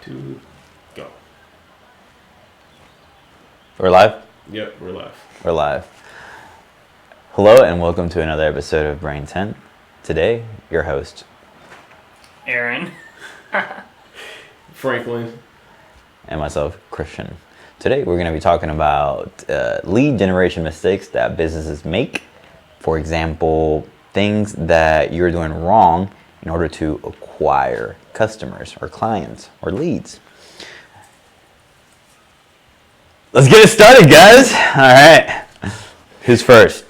2, go. We're live? Yep, we're live. We're live. Hello and welcome to another episode of Brain 10. Today, your host, Aaron. Franklin. And myself, Christian. Today, we're going to be talking about lead generation mistakes that businesses make. For example, things that you're doing wrong in order to acquire customers or clients or leads. Let's get it started, guys. All right. Who's first?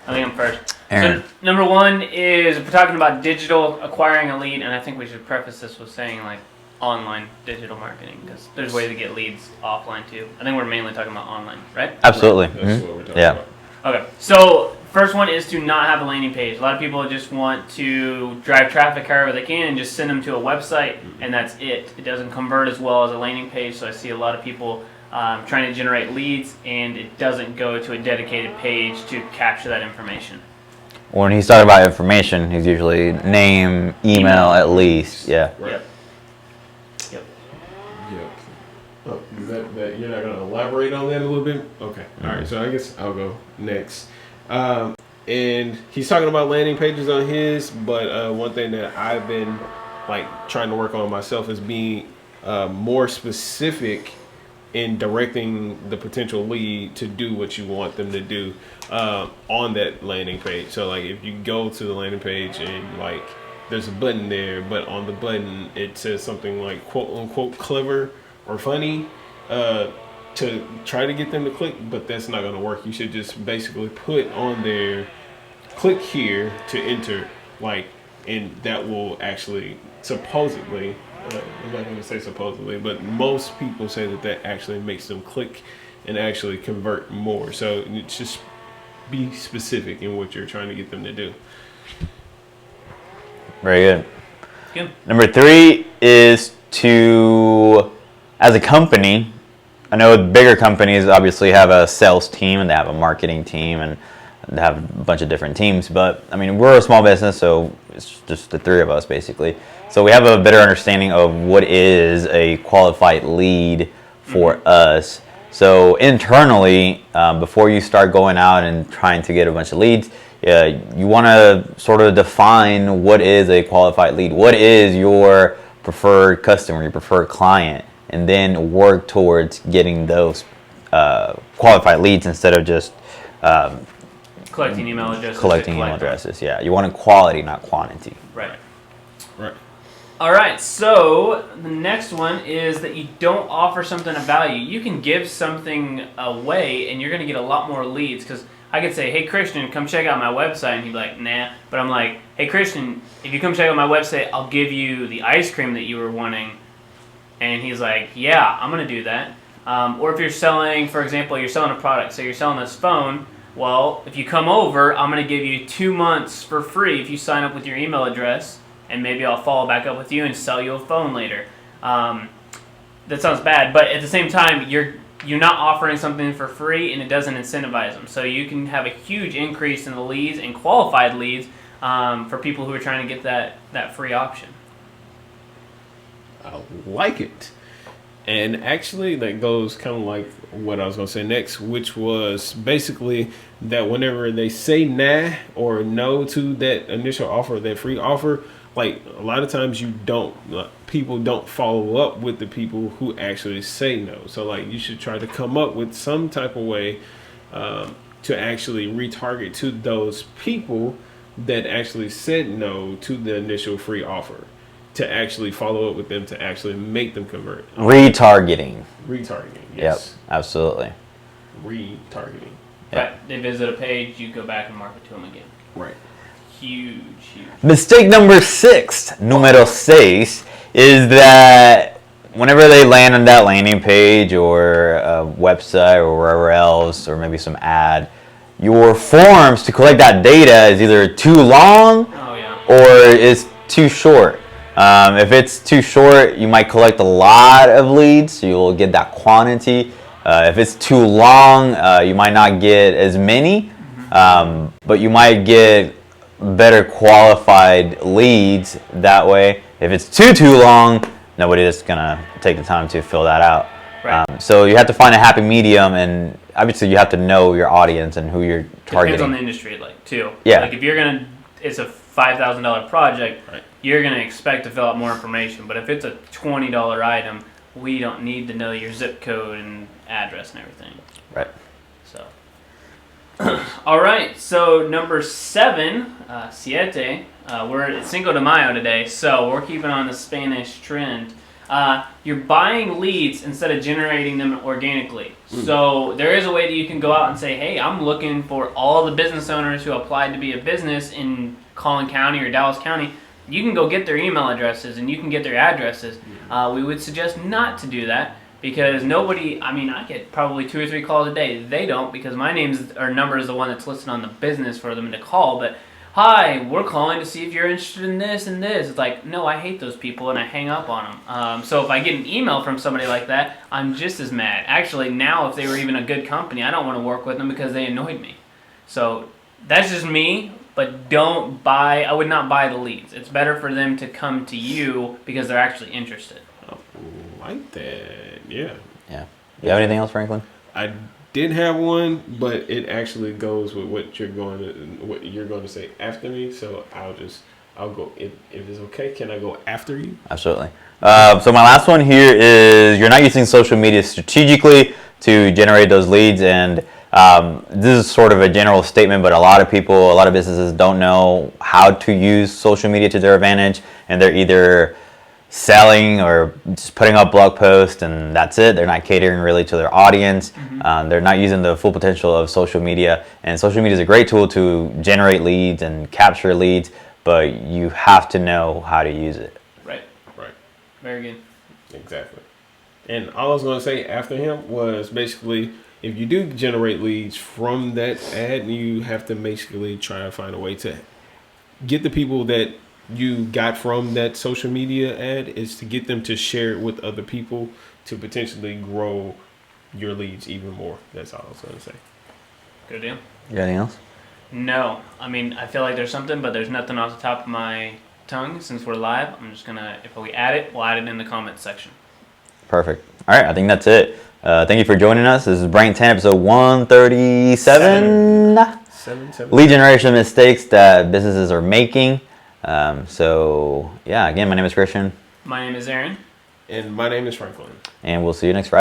I think I'm first. Aaron. So number one is we're talking about digital acquiring a lead, and I think we should preface this with saying like online digital marketing because there's ways to get leads offline too. I think we're mainly talking about online, right? Absolutely. Right. That's what we're talking about. Okay. So first one is to not have a landing page. A lot of people just want to drive traffic however they can and just send them to a website, and that's it. It doesn't convert as well as a landing page, so I see a lot of people trying to generate leads, and it doesn't go to a dedicated page to capture that information. When he's talking about information, he's usually name, email at least. Yeah. Right. Yep. Oh, that you're not going to elaborate on that a little bit? Okay. All right. So I guess I'll go next. And he's talking about landing pages on his, but one thing that I've been like trying to work on myself is being more specific in directing the potential lead to do what you want them to do on that landing page. So like if you go to the landing page and like there's a button there, but on the button it says something like quote unquote clever or funny to try to get them to click, but that's not going to work. You should just basically put on there, click here to enter, like, and that will actually supposedly, I'm not going to say supposedly, but most people say that actually makes them click and actually convert more. So just be specific in what you're trying to get them to do. Very good. Good. Number 3 is to, as a company, I know bigger companies obviously have a sales team and they have a marketing team and they have a bunch of different teams, but I mean, we're a small business, so it's just the 3 of us basically. So we have a better understanding of what is a qualified lead for us. So internally, before you start going out and trying to get a bunch of leads, you want to sort of define what is a qualified lead. What is your preferred customer, your preferred client, and then work towards getting those qualified leads instead of just Collecting email addresses. collecting email addresses. Yeah, you want quality, not quantity. Right. Right. All right, so the next one is that you don't offer something of value. You can give something away and you're going to get a lot more leads, because I could say, hey, Christian, come check out my website, and he'd be like, nah. But I'm like, hey, Christian, if you come check out my website, I'll give you the ice cream that you were wanting. And he's like, yeah, I'm going to do that. Or if you're selling, for example, you're selling a product. So you're selling this phone. Well, if you come over, I'm going to give you 2 months for free if you sign up with your email address. And maybe I'll follow back up with you and sell you a phone later. That sounds bad, but at the same time, you're not offering something for free, and it doesn't incentivize them. So you can have a huge increase in the leads and qualified leads for people who are trying to get that free option. I like it. And actually that goes kind of like what I was going to say next, which was basically that whenever they say nah or no to that initial offer, that free offer, like a lot of times people don't follow up with the people who actually say no. So like you should try to come up with some type of way to actually retarget to those people that actually said no to the initial free offer, to actually follow up with them, to actually make them convert. Retargeting. Retargeting, yes. Yep, absolutely. Retargeting. Right. They visit a page, you go back and market to them again. Right. Huge. Mistake number 6, número 6, is that whenever they land on that landing page or a website or wherever else, or maybe some ad, your forms to collect that data is either too long or it's too short. If it's too short, you might collect a lot of leads, so you'll get that quantity. If it's too long, you might not get as many, but you might get better qualified leads that way. If it's too long, nobody is gonna take the time to fill that out. Right. So you have to find a happy medium, and obviously you have to know your audience and who you're targeting. Depends on the industry, like too. Yeah. Like if you're gonna, it's a $5,000 project, Right. you're gonna expect to fill out more information. But if it's a $20 item, we don't need to know your zip code and address and everything. Right. So. All right. So number 7, siete. We're at Cinco de Mayo today, so we're keeping on the Spanish trend. You're buying leads instead of generating them organically. So there is a way that you can go out and say, hey, I'm looking for all the business owners who applied to be a business in Collin County or Dallas County. You can go get their email addresses and you can get their addresses. We would suggest not to do that because nobody, I mean, I get probably 2 or 3 calls a day. They don't because my number is the one that's listed on the business for them to call, but hi, we're calling to see if you're interested in this and this. It's like, no, I hate those people, and I hang up on them. So if I get an email from somebody like that, I'm just as mad. Actually, now if they were even a good company, I don't want to work with them because they annoyed me. So that's just me, but I would not buy the leads. It's better for them to come to you because they're actually interested. I like that. Yeah. Yeah. You have anything else, Franklin? I did have one, but it actually goes with what you're going to say after me. So I'll go. If it's okay, can I go after you? Absolutely. So my last one here is you're not using social media strategically to generate those leads, and this is sort of a general statement, but a lot of businesses don't know how to use social media to their advantage, and they're either selling or just putting up blog posts and that's it. They're not catering really to their audience. They're not using the full potential of social media, and social media is a great tool to generate leads and capture leads, but you have to know how to use it. Right. Very good. Exactly. And all I was going to say after him was basically, if you do generate leads from that ad, you have to basically try to find a way to get the people that you got from that social media ad is to get them to share it with other people to potentially grow your leads even more. That's all I was going to say. Good deal. You got anything else? No. I mean, I feel like there's something, but there's nothing off the top of my tongue since we're live. I'm just going to, if we add it, we'll add it in the comments section. Perfect. All right, I think that's it. Thank you for joining us. This is Brain 10, episode 137. Seven. Lead generation mistakes that businesses are making. So, yeah, again, my name is Christian. My name is Aaron. And my name is Franklin. And we'll see you next Friday.